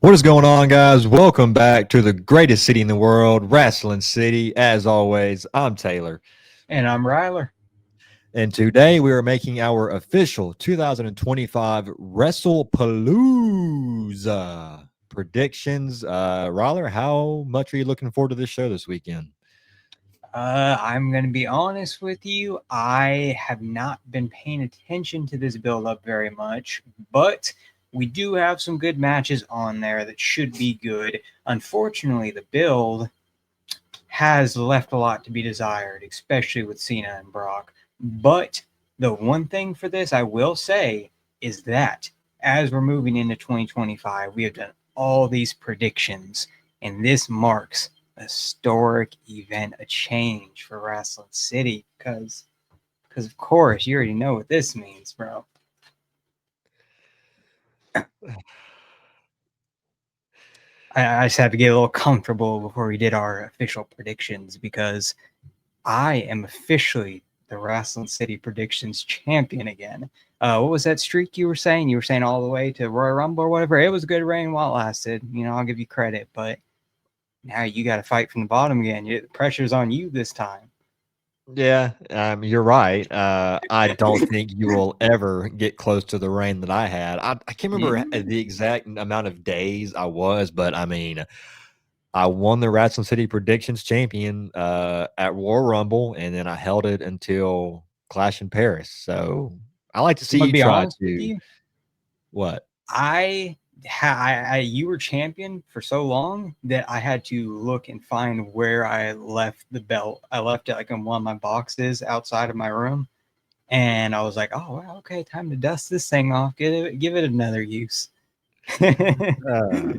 What is going on, guys? Welcome back to the greatest city in the world, Wrestling City. As always, I'm Taylor. And I'm Ryler. And today we are making our official 2025 Wrestlepalooza predictions. Ryler, how much are you looking forward to this show this weekend? I'm going to be honest with you. I have not been paying attention to this build up very much, but we do have some good matches on there that should be good. Unfortunately, the build has left a lot to be desired, especially with Cena and Brock. But the one thing for this I will say is that as we're moving into 2025, we have done all these predictions, and this marks a historic event, a change for Wrestling City, because of course you already know what this means, bro. I just had to get a little comfortable before we did our official predictions because I am officially the Wrestling City Predictions champion again. What was that streak you were saying? You were saying all the way to Royal Rumble or whatever. It was a good reign while it lasted. I'll give you credit, but now you got to fight from the bottom again. The pressure's on you this time. Yeah, you're right. I don't think you will ever get close to the reign that I had. I can't remember Mm. the exact amount of days I was, but I mean, I won the Wrestling City Predictions Champion at Royal Rumble, and then I held it until Clash in Paris. So I like to see I'm gonna you be try honest with to you. what? You were champion for so long that I had to look and find where I left the belt. I left it like in one of my boxes outside of my room. And I was like, "Oh, wow, okay, time to dust this thing off. Give it another use." Uh,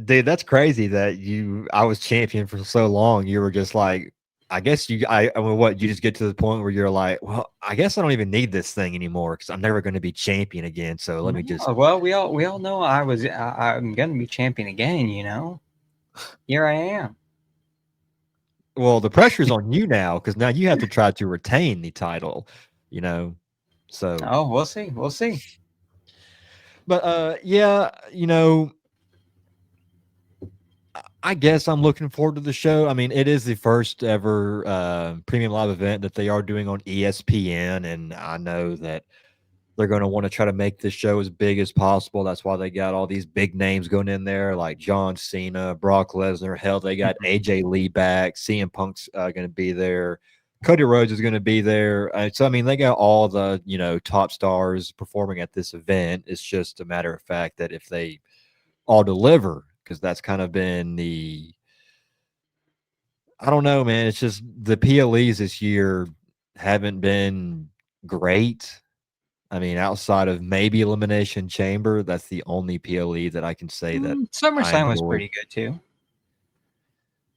dude, that's crazy that I was champion for so long. You were just like, I mean, what, you just get to the point where you're like, well, I guess I don't even need this thing anymore because I'm never going to be champion again. So let me just, No, well, we all know I'm gonna be champion again. Here I am. well, the pressure's on you now because now you have to try to retain the title, you know. So, Oh, we'll see. We'll see. but yeah, I guess I'm looking forward to the show. I mean, it is the first ever premium live event that they are doing on ESPN, and I know that they're going to want to try to make this show as big as possible. That's why they got all these big names going in there, like John Cena, Brock Lesnar. Hell, they got Mhm. AJ Lee back. CM Punk's going to be there. Cody Rhodes is going to be there. So I mean, they got all the top stars performing at this event. It's just a matter of fact that if they all deliver, because that's kind of been the I don't know, man. It's just the PLEs this year haven't been great. I mean, outside of maybe Elimination Chamber, that's the only PLE that I can say that I SummerSlam was enjoyed. pretty good too.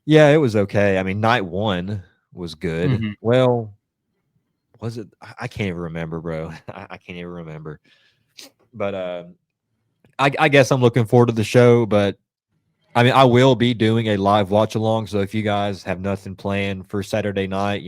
Yeah, it was okay. I mean, night one was good. Hmm. Well, was it? I can't even remember, bro. I can't even remember. But I guess I'm looking forward to the show. But I mean, I will be doing a live watch along. So if you guys have nothing planned for Saturday night,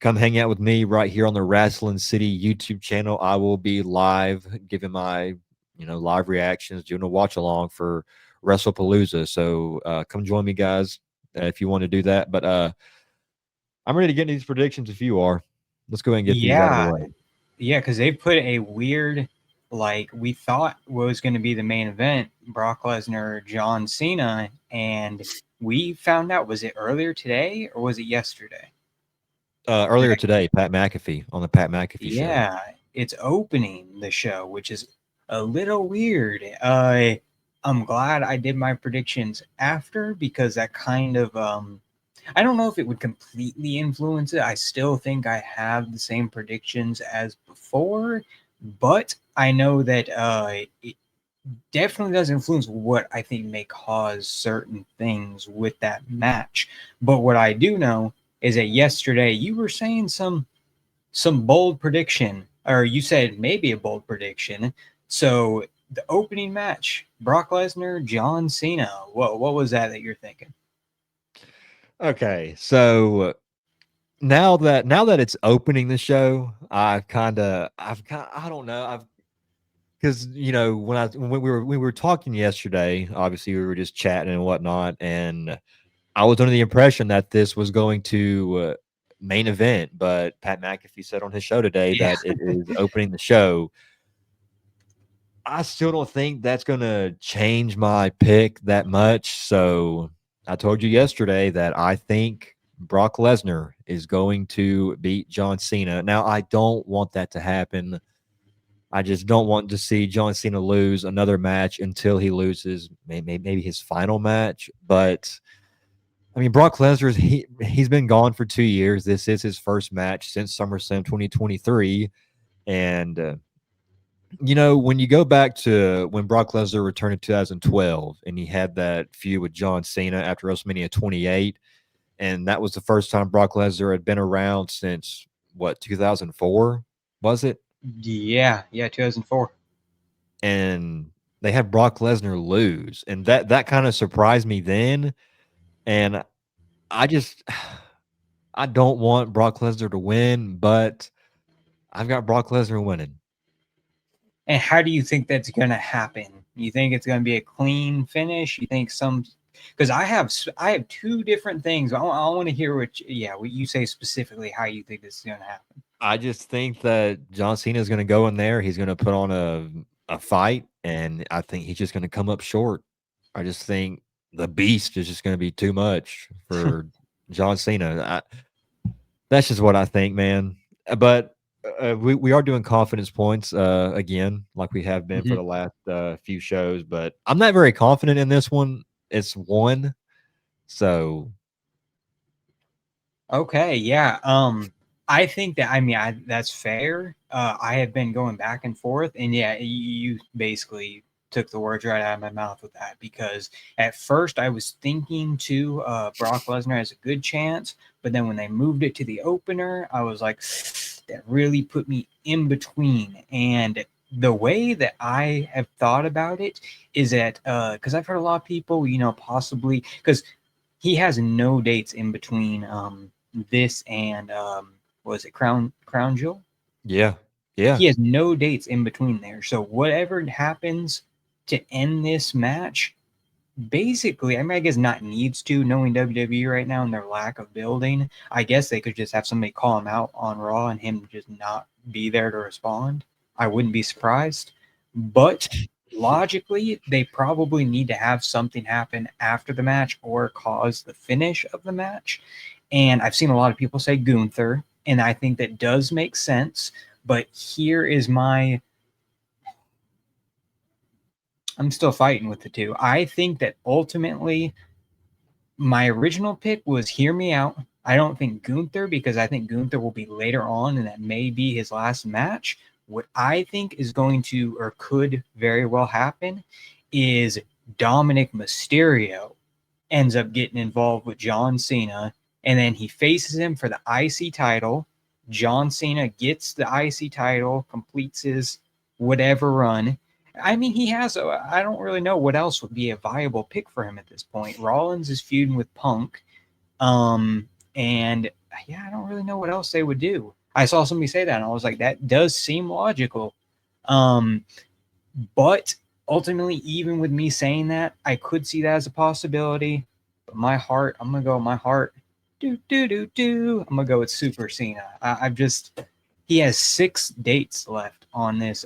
come hang out with me right here on the Wrestling City YouTube channel. I will be live giving my, live reactions, doing a watch along for WrestlePalooza. So come join me, guys, if you want to do that. But I'm ready to get into these predictions if you are. Let's go ahead and get these out of the Yeah, way. yeah, because they put a weird, like we thought was going to be the main event, Brock Lesnar, John Cena, and we found out, was it earlier today or was it yesterday? Earlier today, Pat McAfee on the Pat McAfee show. Yeah, it's opening the show, which is a little weird. I'm glad I did my predictions after because that kind of I don't know if it would completely influence it. I still think I have the same predictions as before, but I know that it definitely does influence what I think may cause certain things with that match. But what I do know is that yesterday you were saying some bold prediction, or you said maybe a bold prediction. So the opening match, Brock Lesnar, John Cena. What was that you're thinking? Okay, so now that it's opening the show, I don't know. I've because when we were talking yesterday, obviously we were just chatting and whatnot, and I was under the impression that this was going to main event, but Pat McAfee said on his show today Yeah. that it is opening the show. I still don't think that's going to change my pick that much. So I told you yesterday that I think Brock Lesnar is going to beat John Cena. Now, I don't want that to happen. I just don't want to see John Cena lose another match until he loses maybe his final match. But I mean, Brock Lesnar, he's been gone for 2 years. This is his first match since SummerSlam 2023. And when you go back to when Brock Lesnar returned in 2012 and he had that feud with John Cena after WrestleMania 28, and that was the first time Brock Lesnar had been around since what, 2004, was it? Yeah, yeah, 2004. And they had Brock Lesnar lose, and that kind of surprised me then. And I just I don't want Brock Lesnar to win, but I've got Brock Lesnar winning. And how do you think that's going to happen? You think it's going to be a clean finish? You think some because I have two different things. I want to hear what you say specifically how you think this is going to happen. I just think that John Cena is going to go in there. He's going to put on a fight, and I think he's just going to come up short. I just think the beast is just going to be too much for John Cena. That's just what I think, man. But we are doing confidence points again, like we have been for Mhm. the last few shows. But I'm not very confident in this one. It's one, so Okay, yeah. I think that that's fair. I have been going back and forth, and yeah, you basically took the words right out of my mouth with that because at first I was thinking to Brock Lesnar has a good chance, but then when they moved it to the opener, I was like, that really put me in between. And the way that I have thought about it is that because I've heard a lot of people, possibly because he has no dates in between this and was it Crown Jewel? yeah, yeah, He has no dates in between there. So whatever happens to end this match, basically, I guess not needs to, knowing WWE right now and their lack of building. I guess they could just have somebody call him out on Raw and him just not be there to respond. I wouldn't be surprised. But logically, they probably need to have something happen after the match or cause the finish of the match. And I've seen a lot of people say Gunther, and I think that does make sense. But here is I'm still fighting with the two. I think that ultimately my original pick was Hear Me Out. I don't think Gunther because I think Gunther will be later on and that may be his last match. What I think is going to or could very well happen is Dominic Mysterio ends up getting involved with John Cena and then he faces him for the IC title. John Cena gets the IC title, completes his whatever run. I mean, he has. I don't really know what else would be a viable pick for him at this point. Rollins is feuding with Punk, and yeah, I don't really know what else they would do. I saw somebody say that, and I was like, that does seem logical. Um, but ultimately, even with me saying that, I could see that as a possibility. But my heart, I'm gonna go with my heart. Do do do do. I'm gonna go with Super Cena. I've just he has 6 dates left on this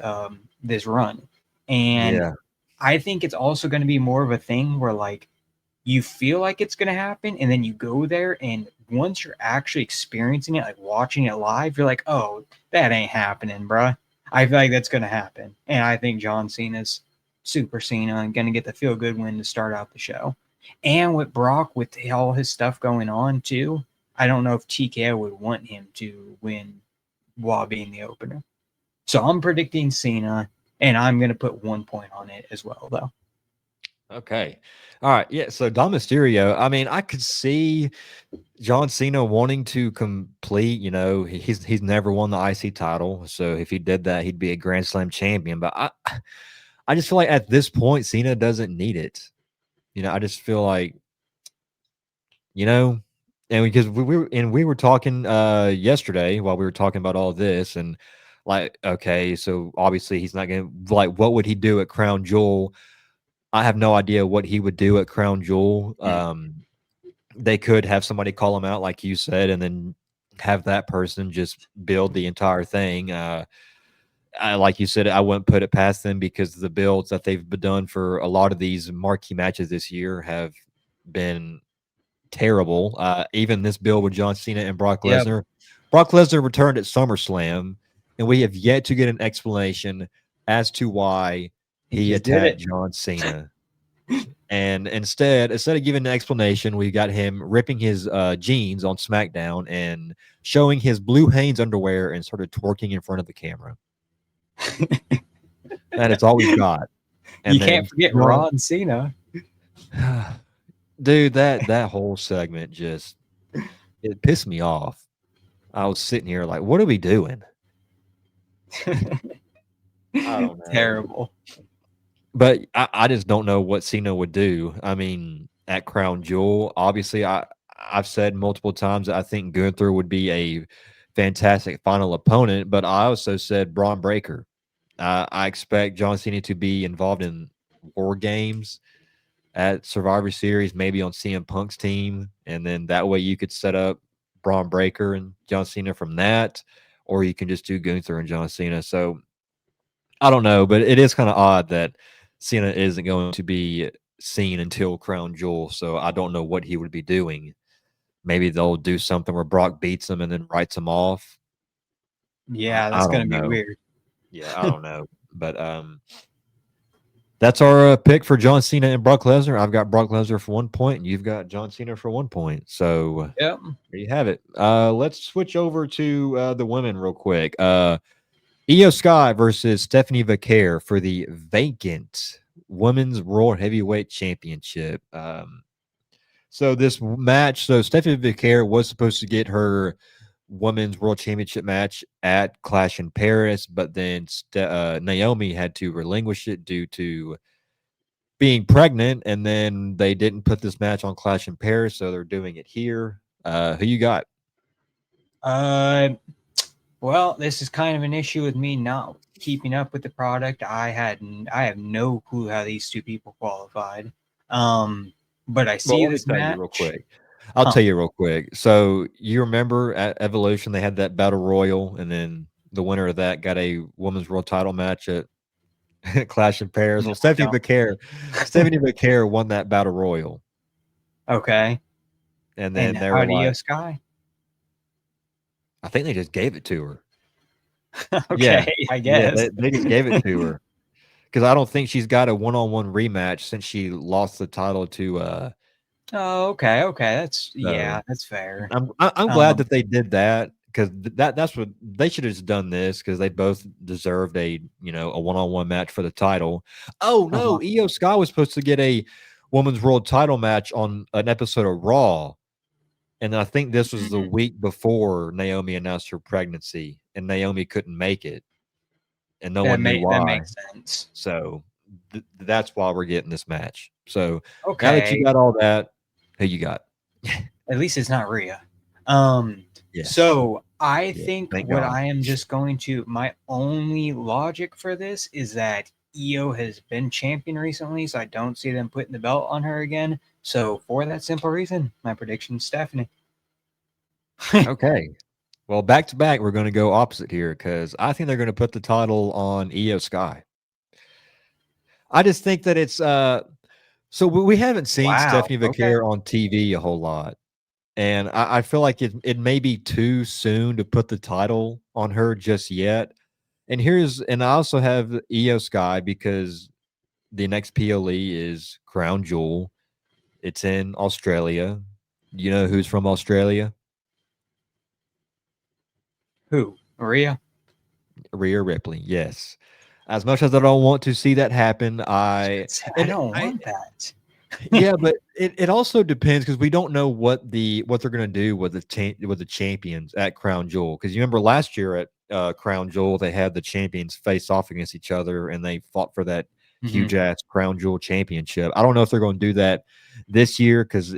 run, and yeah. I think it's also going to be more of a thing where like you feel like it's going to happen and then you go there and once you're actually experiencing it, like watching it live, you're like, oh, that ain't happening, bruh. I feel like that's going to happen. And I think John Cena's Super Cena and going to get the feel good win to start out the show. And with Brock, with all his stuff going on too, I don't know if TKO would want him to win while being the opener. So I'm predicting Cena, and I'm going to put 1 point on it as well, though. Okay. All right. Yeah. So Dom Mysterio, I mean, I could see John Cena wanting to complete, he's never won the IC title. So if he did that, he'd be a Grand Slam champion. But I just feel like at this point, Cena doesn't need it. I just feel like, you know, and because we were talking yesterday while we were talking about all this, and Like, okay, so obviously he's not gonna like. What would he do at Crown Jewel? I have no idea what he would do at Crown Jewel. Mm. They could have somebody call him out, like you said, and then have that person just build the entire thing. Like you said, I wouldn't put it past them because the builds that they've done for a lot of these marquee matches this year have been terrible. Even this build with John Cena and Brock Yep. Lesnar. Brock Lesnar returned at SummerSlam, and we have yet to get an explanation as to why He he just did attacked it. John Cena. And instead of giving an explanation, we got him ripping his jeans on SmackDown and showing his blue Hanes underwear and started twerking in front of the camera. That is all we've got. You And can't then forget Ron Cena. dude, that whole segment just it pissed me off. I was sitting here like, what are we doing? I don't know. Terrible. But I just don't know what Cena would do. I mean, at Crown Jewel, obviously, I've said multiple times that I think Gunther would be a fantastic final opponent, but I also said Braun Breaker. I expect John Cena to be involved in War Games at Survivor Series, maybe on CM Punk's team, and then that way you could set up Braun Breaker and John Cena from that, or you can just do Gunther and John Cena. So I don't know, but it is kind of odd that Cena isn't going to be seen until Crown Jewel. So I don't know what he would be doing. Maybe they'll do something where Brock beats him and then writes him off. Yeah, I that's gonna don't be know. weird. Yeah, I don't know. But that's our pick for John Cena and Brock Lesnar. I've got Brock Lesnar for 1 point, and you've got John Cena for 1 point. So Yep. there you have it. Let's switch over to the women real quick. Io Sky versus Stephanie Vaquer for the vacant Women's World Heavyweight Championship. So this match, so Stephanie Vaquer was supposed to get her Women's World Championship match at Clash in Paris, but then Naomi had to relinquish it due to being pregnant, and then they didn't put this match on Clash in Paris, so they're doing it here. Who you got? Uh, well, this is kind of an issue with me not keeping up with the product. I have no clue how these two people qualified. But I Well, see let me this tell you real match. quick. I'll Huh. tell you real quick. So you remember at Evolution they had that battle royal, and then the winner of that got a women's world title match at Clash in Paris. No, Well, I don't. Stephanie Vaquer won that battle royal, Okay. and And then they how were do you like, Sky? I think they just gave it to her. Yeah, Okay, I yeah, guess. they just gave it to her because I don't think she's got a one-on-one rematch since she lost the title to. Oh, okay, okay. That's So yeah, that's fair. I'm glad Um, that they did that because that's what they should have just done this because they both deserved a one-on-one match for the title. Oh uh-huh. no, Io Sky was supposed to get a women's world title match on an episode of Raw, and I think this was the Mm, week before Naomi announced her pregnancy, and Naomi couldn't make it, and no one knew that why. makes sense. So that's why we're getting this match. So now that you Okay, got all that, who you got? at least it's not Rhea. Um, Yes, so I yeah, think thank what God. I am just going to my only logic for this is that Io has been champion recently, so I don't see them putting the belt on her again. So for that simple reason, my prediction is Stephanie. Okay. Well, back to back, we're going to go opposite here because I think they're going to put the title on Io Sky. I just think that it's so we haven't seen Wow. Stephanie Okay. Vaquer on TV a whole lot, and I feel like it may be too soon to put the title on her just yet. And I also have Io Sky because the next PLE is Crown Jewel. It's in Australia. You know who's from Australia? Who? Rhea? Rhea Ripley. Yes. As much as I don't want to see that happen, I and don't I want that. yeah, but it also depends because we don't know what they're gonna do with with the champions at Crown Jewel. Because you remember last year at Crown Jewel, they had the champions face off against each other and they fought for that Mhm. huge ass Crown Jewel championship. I don't know if they're going to do that this year because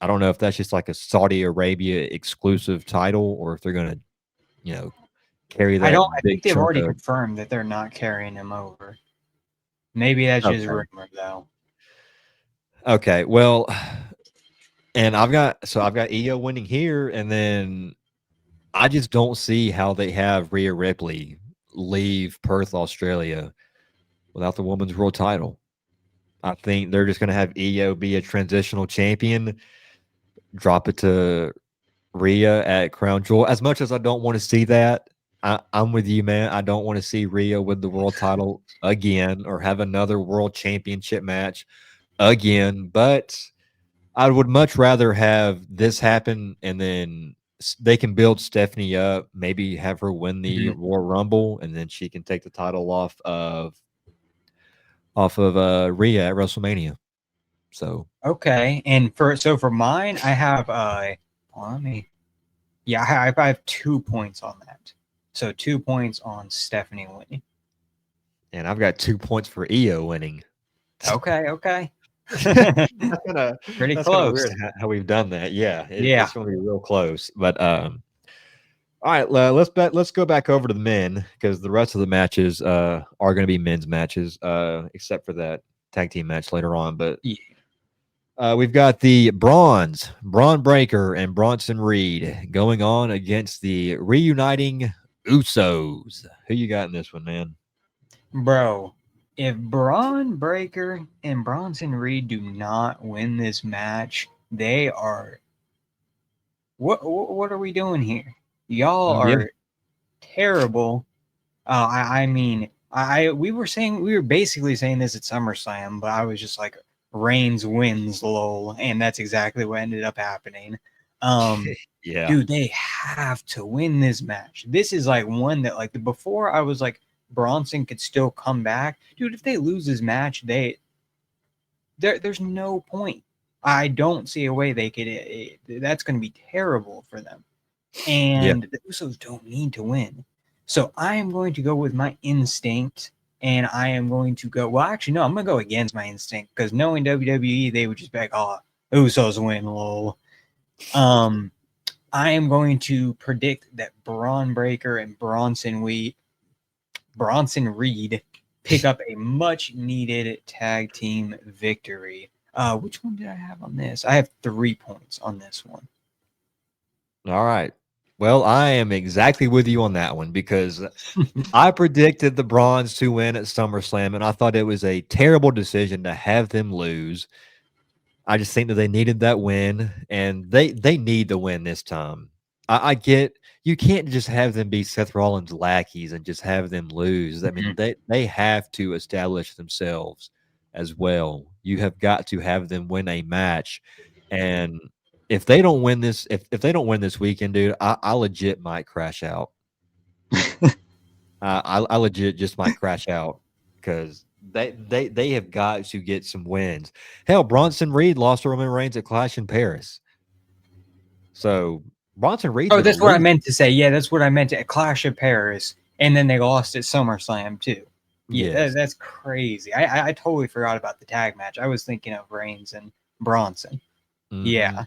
I don't know if that's just like a Saudi Arabia exclusive title or if they're going to, you know, carry I that don't. I think big they've chunk already of. confirmed that they're not carrying him over. Maybe that's just Okay. rumor, though. Okay. Well, and I've got EO winning here, and then I just don't see how they have Rhea Ripley leave Perth, Australia without the women's world title. I think they're just going to have EO be a transitional champion, drop it to Rhea at Crown Jewel. As much as I don't want to see that, I'm with you, man. I don't want to see Rhea with the world title again or have another world championship match again. But I would much rather have this happen and then they can build Stephanie up, maybe have her win the Mhm. Royal Rumble, and then she can take the title off of Rhea at WrestleMania. So Okay, and for mine, I have well, let me. Yeah, I have 2 points on that. So 2 points on Stephanie winning. and I've got 2 points for EO winning. Okay, okay. That's kinda Pretty that's kinda close. weird how we've done that. Yeah, Yeah. it's gonna be real close. But, all right, let's go back over to the men because the rest of the matches, are gonna be men's matches, except for that tag team match later on. But, Yeah. we've got the Braun Breaker and Bronson Reed going on against the reuniting Usos. Who you got in this one, man? Bro, if Braun Breaker and Bronson Reed do not win this match, they are what are we doing here? Y'all Yeah. are terrible. I mean, I we were basically saying this at SummerSlam, but I was just like Reigns wins, lol, and that's exactly what ended up happening. Um, Yeah. dude, they have to win this match. This is like one that like before I was like Bronson could still come back, dude. If they lose this match, there's no point. I don't see a way they could. That's going to be terrible for them. Yeah. And the Usos don't need to win. So I am going to go with my instinct, and I am going to go. Well, actually, no, I'm going to go against my instinct because knowing WWE, they would just be like, "Oh, Usos win, lol." Um, I am going to predict that Braun Breaker and Bronson Reed pick up a much needed tag team victory. Which one did I have on this? I have 3 points on this one. All right. Well, I am exactly with you on that one because I predicted the Bronze to win at SummerSlam, and I thought it was a terrible decision to have them lose. I just think that they needed that win, and they need the win this time. I get you can't just have them be Seth Rollins lackeys and just have them lose. I mean, Mhm. they have to establish themselves as well. You have got to have them win a match, and if they don't win this, if they don't win this weekend, dude, I legit might crash out. I legit just might crash out because they have got to get some wins. Hell, Bronson Reed lost to Roman Reigns at Clash in Paris. So Bronson Reed's Oh, gonna that's what I lose. meant to say. Yeah, that's what I meant at Clash of Paris, and then they lost at SummerSlam too. Yeah, Yes. that's crazy. I totally forgot about the tag match. I was thinking of Reigns and Bronson. Hmm. Yeah.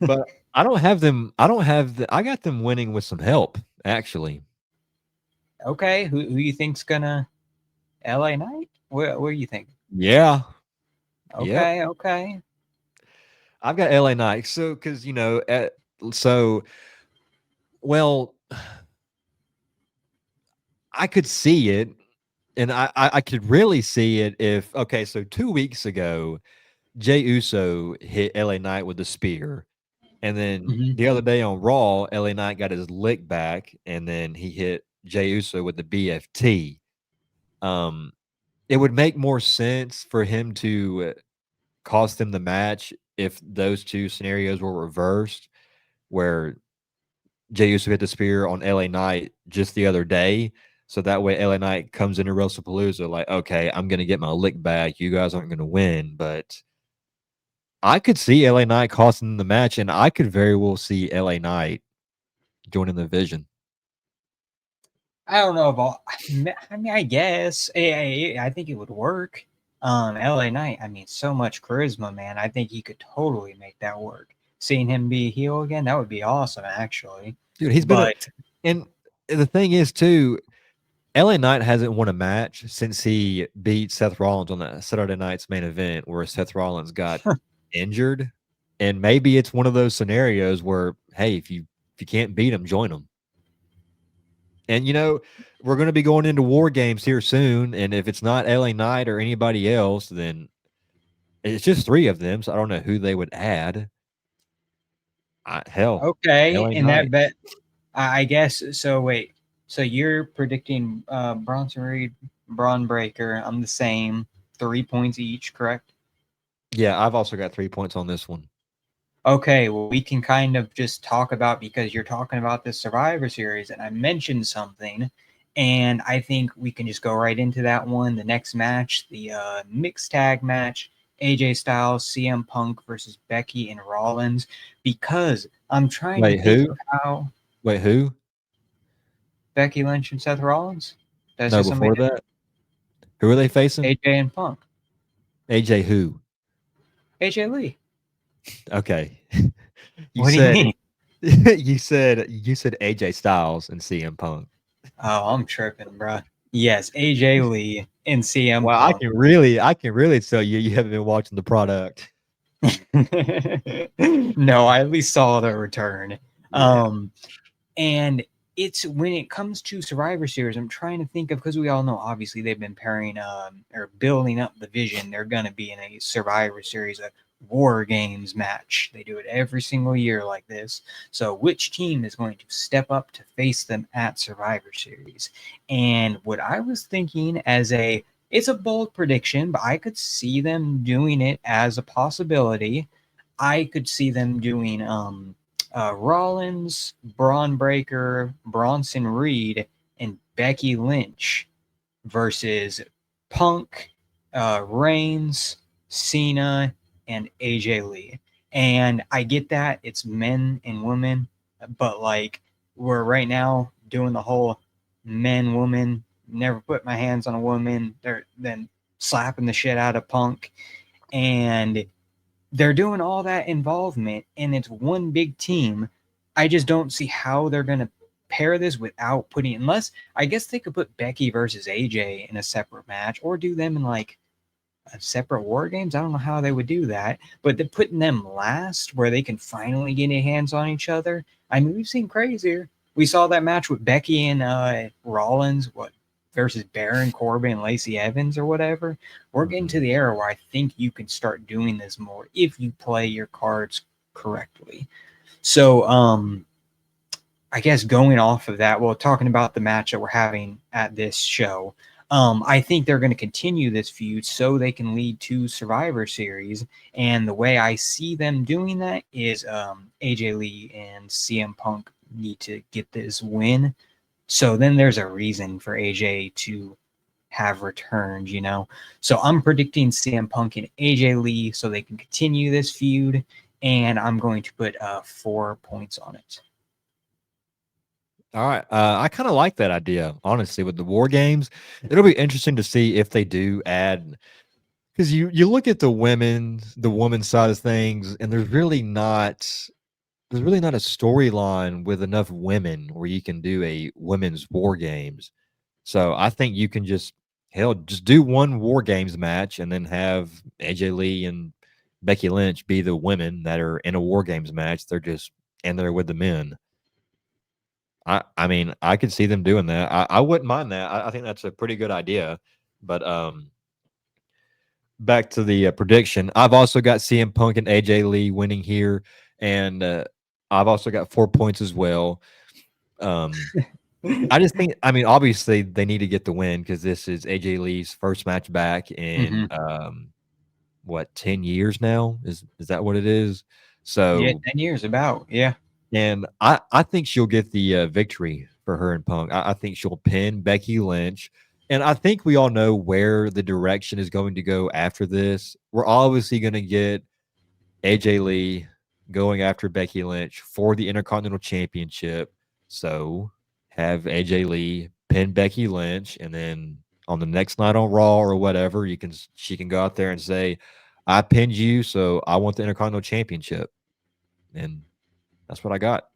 But I don't have them. I got them winning with some help, actually. Okay. Who you think's gonna L.A. Knight? What do you think? Yeah. Yep. Okay. Okay. I've got LA Knight. So, because, so, well, I could see it. And I could really see it if, okay, so 2 weeks ago, Jay Uso hit LA Knight with a spear. And then Hmm. the other day on Raw, LA Knight got his lick back, and then he hit Jay Uso with the BFT. Um, it would make more sense for him to cost him the match if those two scenarios were reversed, where Jay Uso hit the spear on LA Knight just the other day. So that way LA Knight comes into WrestlePalooza like, okay, I'm gonna get my lick back. You guys aren't gonna win, but I could see LA Knight costing the match, and I could very well see LA Knight joining the Vision. I don't know if all. I mean, I guess. I think it would work. L.A. Knight. I mean, so much charisma, man. I think he could totally make that work. Seeing him be a heel again, that would be awesome, actually. Dude, he's been a But and the thing is too, LA Knight hasn't won a match since he beat Seth Rollins on that Saturday night's main event where Seth Rollins got injured. And maybe it's one of those scenarios where, hey, if you can't beat him, join him. And we're going to be going into war games here soon, and if it's not LA Knight or anybody else, then it's just three of them. So I don't know who they would add. Hell, Okay, LA and that Knight. bet, I guess. So wait, so you're predicting Bronson Reed, Braun Breaker. I'm the same, 3 points each, correct? Yeah, I've also got 3 points on this one. Okay, well, we can kind of just talk about, because you're talking about the Survivor Series, and I mentioned something, and I think we can just go right into that one. The next match, the mixed tag match, AJ Styles, CM Punk versus Becky and Rollins, because I'm trying to Wait, think who? of how Wait, who? Becky Lynch and Seth Rollins. That's No, just somebody before that, who are they facing? different. AJ and Punk. AJ who? AJ Lee. Okay. You What do you said mean? you said AJ Styles and CM Punk. Oh, I'm tripping, bro. Yes, AJ Lee and CM Well, I Punk. can really tell you haven't been watching the product. No, I at least saw the return. Yeah. And it's when it comes to Survivor Series, I'm trying to think of, because we all know obviously they've been pairing or building up the vision. They're gonna be in a Survivor Series, a War Games match. They do it every single year like this. So which team is going to step up to face them at Survivor Series? And what I was thinking, as a it's a bold prediction, but I could see them doing it as a possibility. I could see them doing Rollins, Braun Breaker, Bronson Reed, and Becky Lynch versus Punk, Reigns, Cena, and AJ Lee. And I get that it's men and women, but like we're right now doing the whole men, woman, never put my hands on a woman, then slapping the shit out of Punk. And they're doing all that involvement, and it's one big team. I just don't see how they're going to pair this without putting, unless I guess they could put Becky versus AJ in a separate match, or do them in like a separate war games. I don't know how they would do that, but they're putting them last where they can finally get their hands on each other. I mean, we've seen crazier. We saw that match with Becky and Rollins, what, versus Baron Corbin and Lacey Evans or whatever. We're getting to the era where I think you can start doing this more if you play your cards correctly. So, I guess going off of that, well, talking about the match that we're having at this show, I think they're going to continue this feud so they can lead to Survivor Series. And the way I see them doing that is AJ Lee and CM Punk need to get this win. So then there's a reason for AJ to have returned. So I'm predicting CM Punk and AJ Lee so they can continue this feud. And I'm going to put 4 points on it. All right. I kind of like that idea, honestly, with the war games. It'll be interesting to see if they do add, because you look at the women's side of things, and there's really not a storyline with enough women where you can do a women's war games. So I think you can just do one war games match and then have AJ Lee and Becky Lynch be the women that are in a war games match. They're just in there with the men. I mean, I could see them doing that. I wouldn't mind that. I think that's a pretty good idea. But back to the prediction, I've also got CM Punk and AJ Lee winning here, and I've also got 4 points as well. Um, I just think, I mean, obviously they need to get the win because this is AJ Lee's first match back in Mhm. what, 10 years now? Is that what it is? Yeah, So 10 years about. Yeah. and I think she'll get the victory for her and Punk. I think she'll pin Becky Lynch. And I think we all know where the direction is going to go after this. We're obviously going to get AJ Lee going after Becky Lynch for the Intercontinental Championship. So have AJ Lee pin Becky Lynch, and then on the next night on Raw or whatever, she can go out there and say, "I pinned you, so I want the Intercontinental Championship," and that's what I got.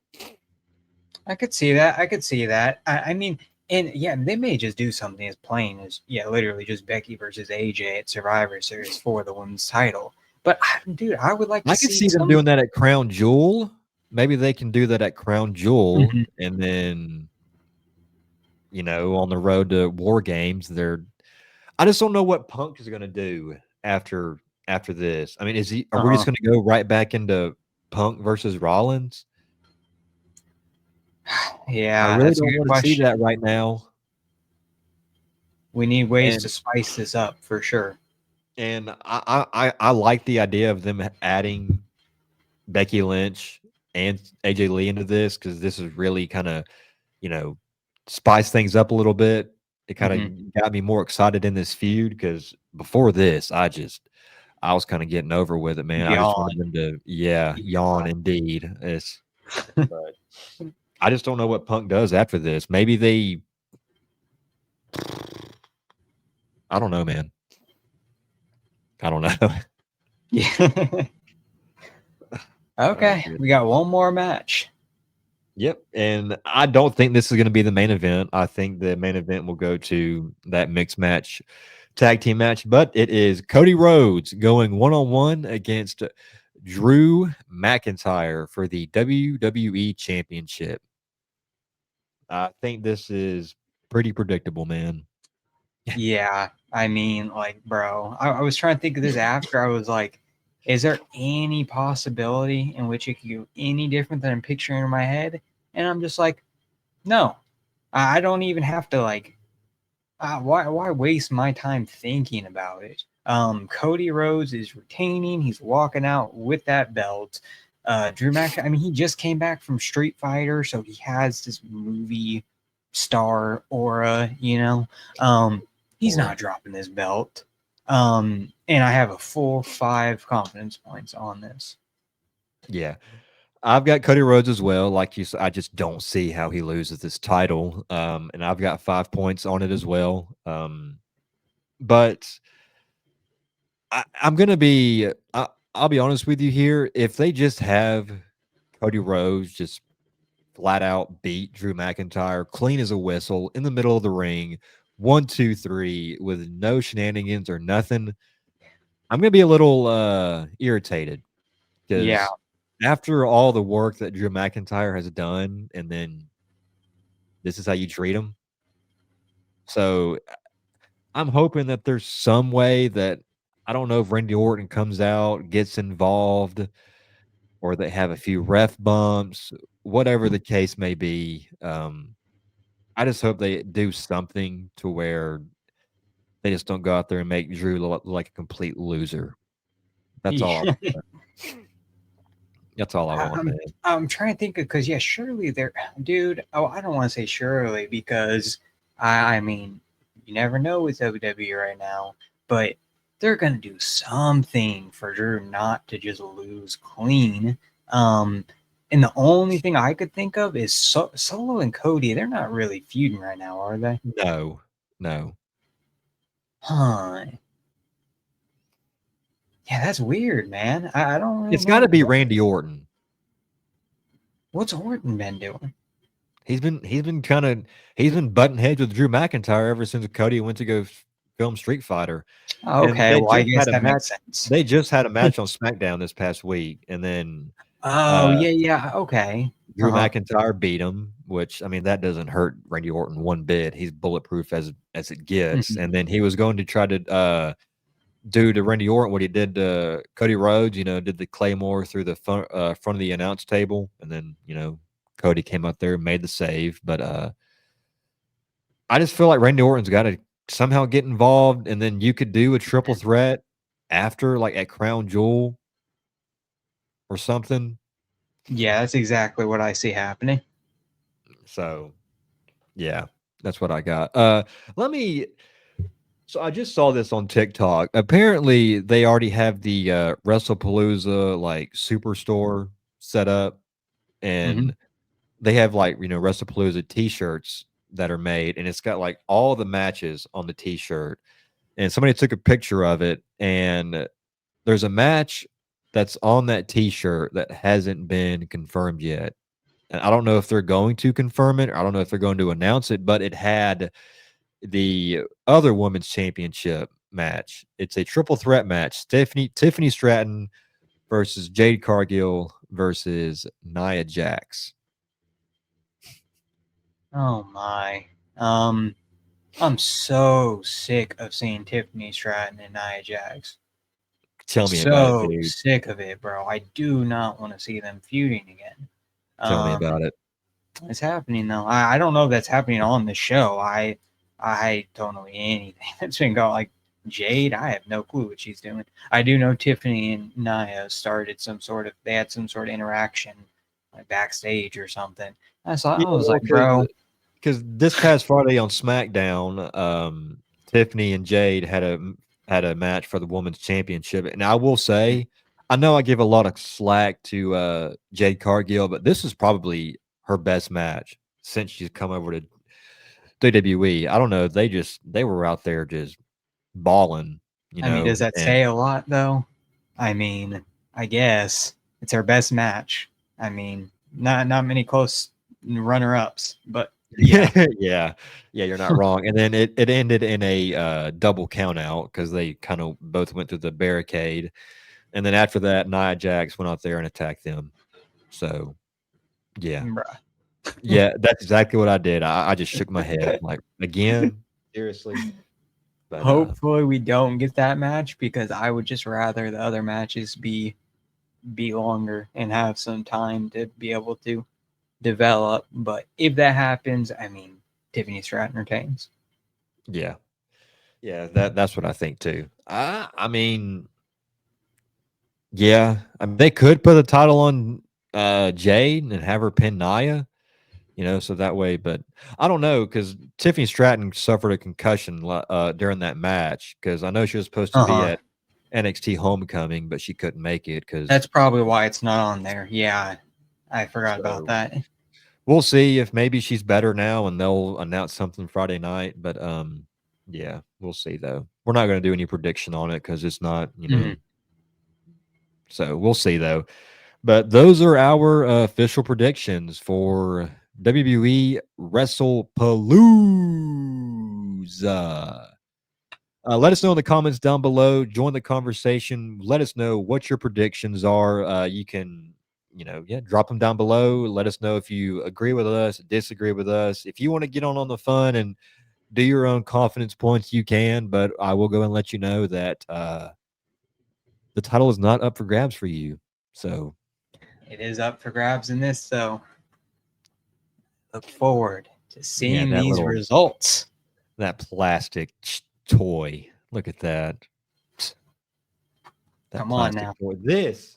I could see that. I could see that. I mean, and yeah, they may just do something as plain as yeah, literally just Becky versus AJ at Survivor Series for the women's title. But dude, I would like to I could see see them some. doing that at Crown Jewel. Maybe they can do that at Crown Jewel, Mhm. and then on the road to War Games, they're. I just don't know what Punk is going to do after this. I mean, is he? Are we just Uh-huh. going to go right back into Punk versus Rollins? I Yeah, really that's a don't good want to see question. that right now. We need ways And to spice this up for sure. I like the idea of them adding Becky Lynch and AJ Lee into this because this is really kind of you know spice things up a little bit. It kind Hmm. of got me more excited in this feud because before this, I was kind of getting over with it, man. I just Yawn. wanted them to, yeah, yawn indeed. But I just don't know what Punk does after this. Maybe I don't know, man. I don't know. Yeah. Oh, Okay, we goodness. got one more match. Yep. And I don't think this is going to be the main event. I think the main event will go to that mixed match, tag team match, but it is Cody Rhodes going one on one against Drew McIntyre for the WWE Championship. I think this is pretty predictable, man. Yeah, I mean, like, bro, I was trying to think of this after. I was like, is there any possibility in which it could go any different than I'm picturing in my head? And I'm just like, no, I don't even have to like. Why waste my time thinking about it? Cody Rhodes is retaining. He's walking out with that belt. Drew McIntyre. I mean, he just came back from Street Fighter, so he has this movie star aura. He's Or not dropping this belt. And I have a full 5 confidence points on this. yeah, I've got Cody Rhodes as well. Like you said, I just don't see how he loses this title. And I've got 5 points on it as well. But I'm gonna be. I'll be honest with you here. If they just have Cody Rhodes just flat out beat Drew McIntyre clean as a whistle in the middle of the ring, 1, 2, 3, with no shenanigans or nothing, I'm gonna be a little irritated Yeah, because after all the work that Drew McIntyre has done, and then this is how you treat him. So I'm hoping that there's some way that I don't know if Randy Orton comes out, gets involved, or they have a few ref bumps, whatever the case may be. I just hope they do something to where they just don't go out there and make Drew look like a complete loser. That's all I yeah. want. That's all I I- want, I'm man. I'm trying to think of because yeah, surely they're dude. Oh, I don't want to say surely because I mean you never know with WWE right now, but they're gonna do something for Drew not to just lose clean. Um, and the only thing I could think of is Solo and Cody. They're not really feuding right now, are they? No, no. Huh? Yeah, that's weird, man. I don't really It's got know to be Randy Orton. what's Orton been doing. He's been butting heads with Drew McIntyre ever since Cody went to go film Street Fighter, and Okay, well I guess that match. makes sense. They just had a match on SmackDown this past week, and then Oh, uh, yeah, yeah, okay. Drew Uh-huh. McIntyre beat him. Which I mean, that doesn't hurt Randy Orton one bit. He's bulletproof as it gets. Mhm. And then he was going to try to do to Randy Orton what he did to Cody Rhodes. Did the Claymore through the front of the announce table, and then Cody came out there and made the save. But I just feel like Randy Orton's got to somehow get involved, and then you could do a triple threat after, like at Crown Jewel or something. Yeah, that's exactly what I see happening. So yeah, that's what I got. Let me. So I just saw this on TikTok. Apparently, they already have the WrestlePalooza like superstore set up, Mhm. and they have like WrestlePalooza T-shirts that are made, and it's got like all the matches on the T-shirt. And somebody took a picture of it, and there's a match that's on that T-shirt that hasn't been confirmed yet. And I don't know if they're going to confirm it, or I don't know if they're going to announce it, but it had the other women's championship match. It's a triple threat match. Tiffany Stratton versus Jade Cargill versus Nia Jax. Oh my. Um, I'm so sick of seeing Tiffany Stratton and Nia Jax. Tell me about it, So dude. sick of it, bro. I do not want to see them feuding again. Tell me Um, about it. it's happening though. I don't know if that's happening on the show. I don't know anything that's been going. Like Jade, I have no clue what she's doing. I do know Tiffany and Nia started some sort of. They had some sort of interaction, like backstage or something. Yeah, I was well, like, bro. because this past Friday on SmackDown, Tiffany and Jade had a match for the women's championship, and I will say, I know I give a lot of slack to Jade Cargill, but this is probably her best match since she's come over to WWE. I don't know, they were out there just balling, I mean, does that and say a lot though? I mean, I guess it's her best match. I mean, not many close runner ups, but yeah. yeah, yeah, you're not wrong. And then it ended in a double count out because they kind of both went through the barricade. And then after that, Nia Jax went out there and attacked them. So, yeah. Bruh. Yeah, that's exactly what I did. I just shook my head like, "Again? Seriously?" But, Hopefully we don't get that match because I would just rather the other matches be longer and have some time to be able to develop. But if that happens, I mean, Tiffany Stratton retains. yeah. Yeah, that's what I think too. I mean, yeah. I mean, they could put a title on, Jade and have her pin Nia, so that way, but I don't know because Tiffany Stratton suffered a concussion during that match because I know she was supposed to Uh be huh. at NXT Homecoming, but she couldn't make it because That's probably why it's not on there. Yeah, I forgot about so that. we'll see if maybe she's better now and they'll announce something Friday night. But yeah, we'll see though. We're not going to do any prediction on it because it's not, Mhm. So we'll see though. But those are our official predictions for WWE Wrestlepalooza. Let us know in the comments down below. Join the conversation. Let us know what your predictions are. You can, yeah, drop them down below. Let us know if you agree with us, disagree with us. If you want to get on the fun and do your own confidence points, you can. But I will go and let you know that the title is not up for grabs for you. So It is up for grabs in this, so look forward to yeah, seeing these results. that plastic toy. Look at that. That Come on plastic now. toy. This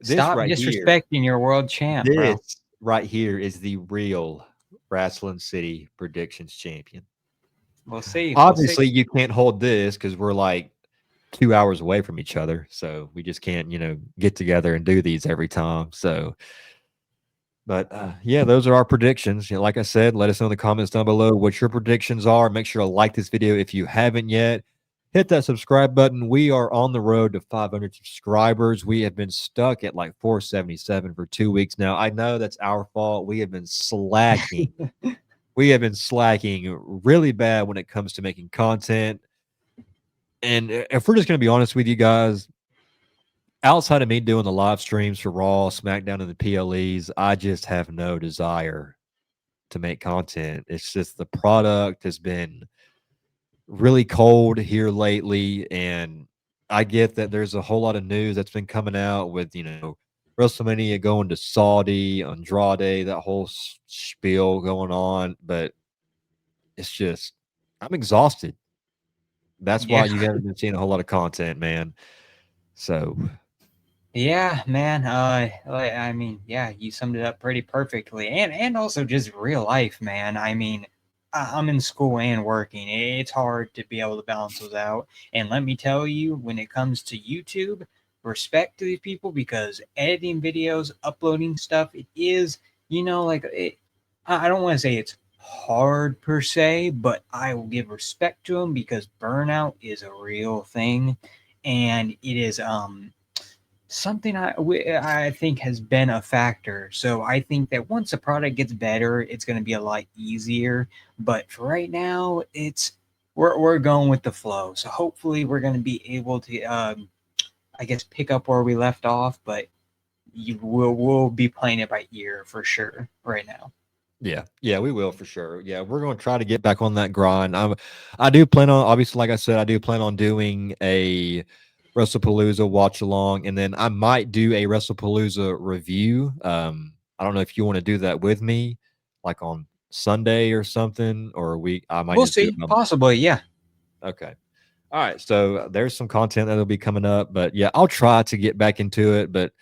Stop right here. disrespecting your world champ, bro. This right here is the real Wrestling City Predictions champion. We'll see. We'll see. Obviously, you can't hold this because we're like 2 hours away from each other. So we just can't, get together and do these every time. So, but yeah, those are our predictions. Like I said, let us know in the comments down below what your predictions are. Make sure to like this video if you haven't yet. Hit that subscribe button. We are on the road to 500 subscribers. We have been stuck at like 477 for 2 weeks now. I know that's our fault. We have been slacking. We have been slacking really bad when it comes to making content. And if we're just going to be honest with you guys, outside of me doing the live streams for Raw, SmackDown, and the PLEs, I just have no desire to make content. It's just the product has been really cold here lately, and I get that there's a whole lot of news that's been coming out with WrestleMania going to Saudi, Andrade, that whole spiel going on, but it's just I'm exhausted. That's why Yeah. you haven't been seeing a whole lot of content, man. So Yeah, man. I mean, yeah, you summed it up pretty perfectly, and also just real life, man. I mean, I'm in school and working. It's hard to be able to balance those out. And let me tell you, when it comes to YouTube, respect to these people because editing videos, uploading stuff, it is, like it. I don't want to say it's hard per se, but I will give respect to them because burnout is a real thing, and it is something I think has been a factor. So I think that once a product gets better, it's going to be a lot easier. But for right now, we're going with the flow. So hopefully we're going to be able to, I guess, pick up where we left off. But we'll be playing it by ear for sure right now. Yeah, yeah, we will for sure. Yeah, we're going to try to get back on that grind. I do plan on, obviously, like I said, I do plan on doing a WrestlePalooza watch along, and then I might do a WrestlePalooza review. I don't know if you want to do that with me, like on Sunday or something, or we. I might We'll just do it. see. Possibly, yeah. Okay. All right. So there's some content that'll be coming up, but yeah, I'll try to get back into it. But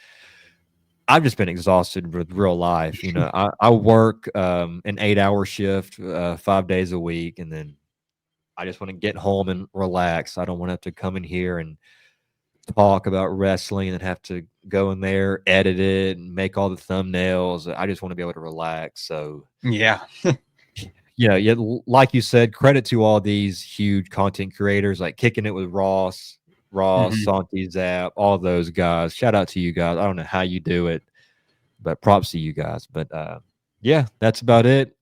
I've just been exhausted with real life. You know, I work an 8 hour shift 5 days a week, and then I just want to get home and relax. I don't want to have to come in here and talk about wrestling and have to go in there, edit it, and make all the thumbnails. I just want to be able to relax. So Yeah. yeah, yeah. Like you said, credit to all these huge content creators, like Kicking It with Ross, Mhm. Santi Zap, all those guys. Shout out to you guys. I don't know how you do it, but props to you guys. But yeah, that's about it.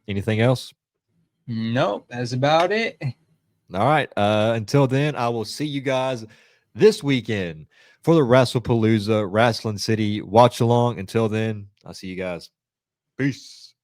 Anything else? Nope, that's about it. All right. Until then, I will see you guys this weekend for the WrestlePalooza Wrestling City watch along. Until then, I'll see you guys. Peace.